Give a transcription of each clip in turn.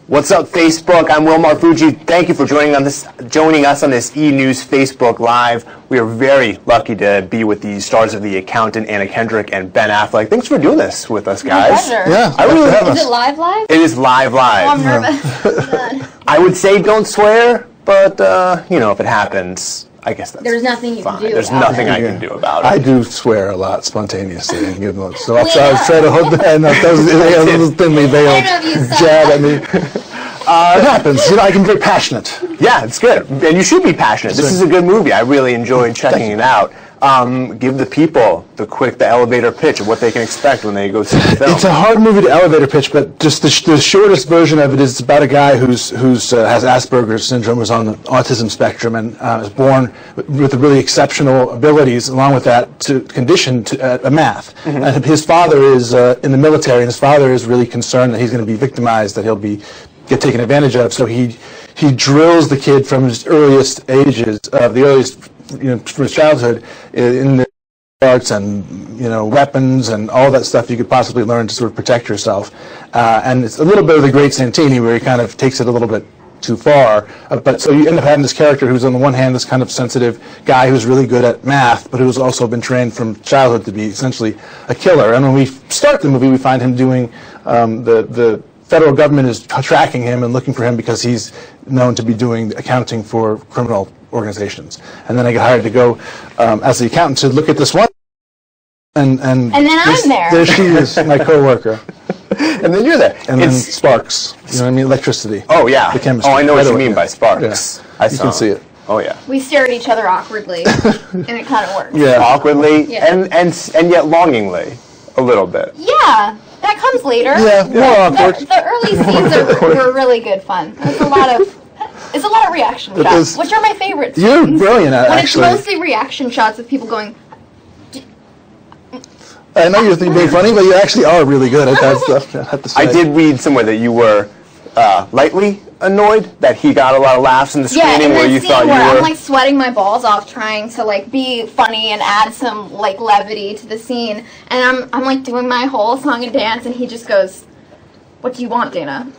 What's up, Facebook? I'm Will Marfucci. Thank you for joining us on this E-News Facebook Live. We are very lucky to be with the stars of The Accountant, Anna Kendrick, and Ben Affleck. Thanks for doing this with us, guys. My pleasure. Yeah, Is it live? It is live. Oh, I'm nervous. I would say don't swear, but if it happens, I guess that's There's nothing you fine. can do. There's nothing I can do about it. I do swear a lot spontaneously, and give them, so I'll try to hold that. That was a little thinly veiled jab at me. It happens. I can be very passionate. Yeah, it's good, and you should be passionate. This is a good movie. I really enjoyed checking it out. Give the people the elevator pitch of what they can expect when they go see the film. It's a hard movie to elevator pitch, but just the shortest version of it is about a guy who has Asperger's syndrome, who's on the autism spectrum, and is born with really exceptional abilities. Along with that, conditioned to math. Mm-hmm. And his father is in the military, and his father is really concerned that he's going to be victimized, that he'll get taken advantage of. So he drills the kid from his earliest ages, from his childhood, in the arts and weapons and all that stuff you could possibly learn to sort of protect yourself. And it's a little bit of the Great Santini, where he kind of takes it a little bit too far. But so you end up having this character who's on the one hand this kind of sensitive guy who's really good at math, but who's also been trained from childhood to be essentially a killer. And when we start the movie, we find him doing the federal government is tracking him and looking for him because he's known to be doing accounting for criminal organizations. And then I get hired to go as the accountant to look at this one. And then I'm there. There she is, my coworker. And then you're there. And then sparks. You know what I mean? Electricity. Oh, yeah. The chemistry. Oh, I know what you mean by sparks. Yeah. You can see it. Oh, yeah. We stare at each other awkwardly, and it kind of works. Yeah. Awkwardly, Yeah. and yet longingly, a little bit. Yeah. That comes later. Yeah, more awkward. The early scenes were really good fun. There's a lot of reaction shots, which are my favorites. You're brilliant at actually. When it's mostly reaction shots of people going. I know you're being funny, but you actually are really good at that stuff. I have to say. I did read somewhere that you were lightly annoyed that he got a lot of laughs in the screening where you thought you were. I'm like sweating my balls off trying to be funny and add some levity to the scene, and I'm like doing my whole song and dance, and he just goes, "What do you want, Dana?"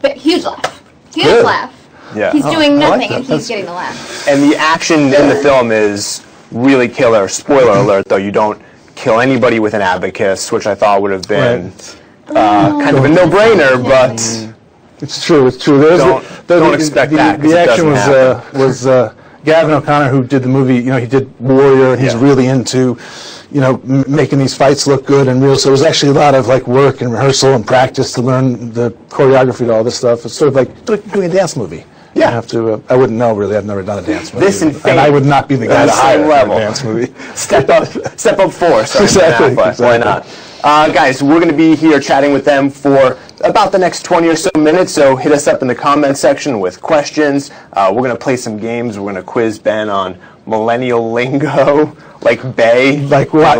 But huge laugh, Good. laugh. Yeah. He's doing nothing, that. and he's getting the laugh. And the action in the film is really killer. Spoiler alert, though, you don't kill anybody with an abacus, which I thought would have been kind of a no-brainer, but It's true. Don't expect that. The action was Gavin O'Connor, who did the movie. He did Warrior, and he's really into making these fights look good and real. So it was actually a lot of work and rehearsal and practice to learn the choreography to all this stuff. It's sort of like doing a dance movie. Yeah. I have to. I wouldn't know really. I've never done a dance movie. This and Fame. I would not be the guy to hire level. a dance movie. Step up force. Exactly. Why not? Guys, we're going to be here chatting with them for about the next 20 or so minutes, so hit us up in the comment section with questions. We're going to play some games. We're going to quiz Ben on millennial lingo, like Bay, Like why?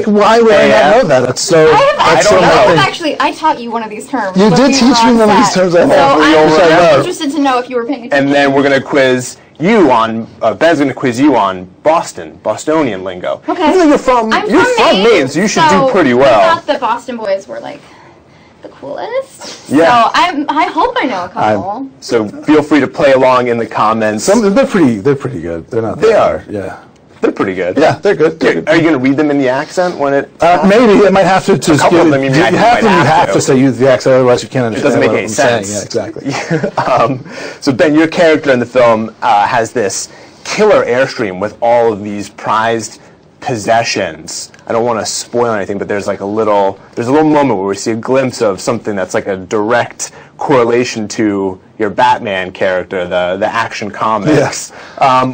Why would I not know that? That's so. I don't know. Actually, I taught you one of these terms. You when did we teach were me on one of these set. terms. So I'm love. interested to know if you were paying attention. And then we're going to quiz you on, Ben's going to quiz you on Bostonian lingo. Okay. Even though you're from Maine, so you should do pretty well. I thought the Boston boys were the coolest. Yeah. So I hope I know a couple. So feel free to play along in the comments. They're pretty good. They're not. They are. Yeah. They're pretty good. Yeah, they're good. Are you going to read them in the accent when it? Maybe it might have to. A couple of them you have to say use the accent, otherwise you can't understand. It doesn't make what any I'm sense. Saying. Yeah, exactly. So Ben, your character in the film has this killer airstream with all of these prized possessions. I don't want to spoil anything, but there's a little moment where we see a glimpse of something that's like a direct correlation to your Batman character, the Action Comics. Yes.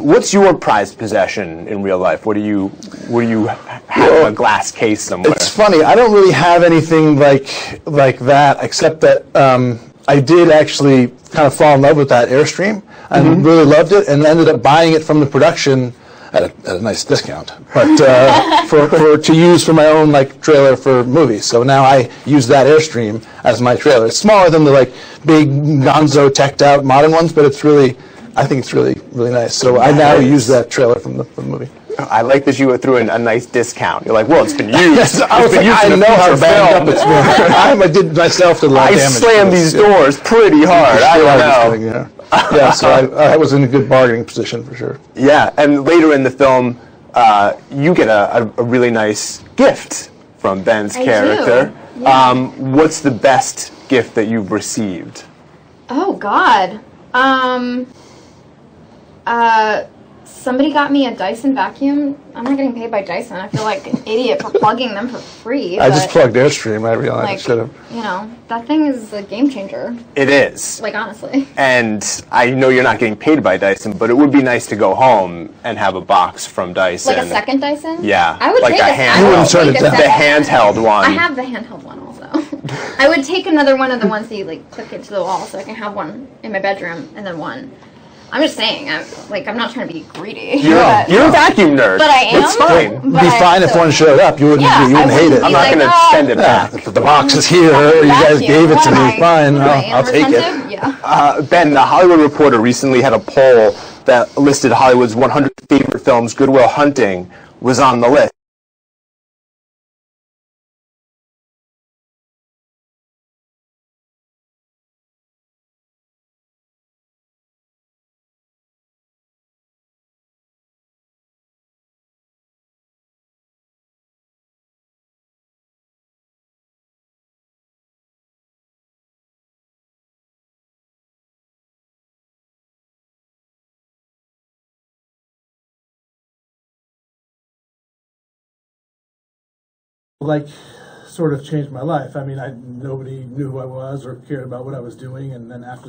What's your prized possession in real life? What do you have in a glass case somewhere? It's funny. I don't really have anything like that, except that I did actually kind of fall in love with that Airstream and really loved it, and ended up buying it from the production at a nice discount, but to use for my own trailer for movies. So now I use that Airstream as my trailer. It's smaller than the big gonzo teched out modern ones, but I think it's really nice. So I now use that trailer from the movie. I like that you threw in a nice discount. You're like, well, it's been used. Yes, I was like, I know how banged up it's been. I did myself did a lot of damage. I slammed these doors pretty hard. I don't know. Yeah, so I was in a good bargaining position for sure. Yeah, and later in the film, you get a really nice gift from Ben's character. Do. Yeah. What's the best gift that you've received? Oh God. Somebody got me a Dyson vacuum. I'm not getting paid by Dyson. I feel like an idiot for plugging them for free. I just plugged Airstream. I realized I should have. You know, that thing is a game changer. It is. Like, honestly. And I know you're not getting paid by Dyson, but it would be nice to go home and have a box from Dyson. Like a second Dyson? Yeah. I would like take a handheld. The handheld one. I have the handheld one also. I would take another one of the ones that you like click into the wall, so I can have one in my bedroom and then one. I'm just saying, I'm not trying to be greedy. You're a vacuum nerd. But I am. It's fine. It'd be fine if one showed up. You wouldn't hate it. I'm not going to send it back. The box is here. You guys gave it to me. Fine. I'll take it. Yeah. Ben, the Hollywood Reporter recently had a poll that listed Hollywood's 100 favorite films. Good Will Hunting was on the list. Like, sort of changed my life. I mean, nobody knew who I was or cared about what I was doing, and then after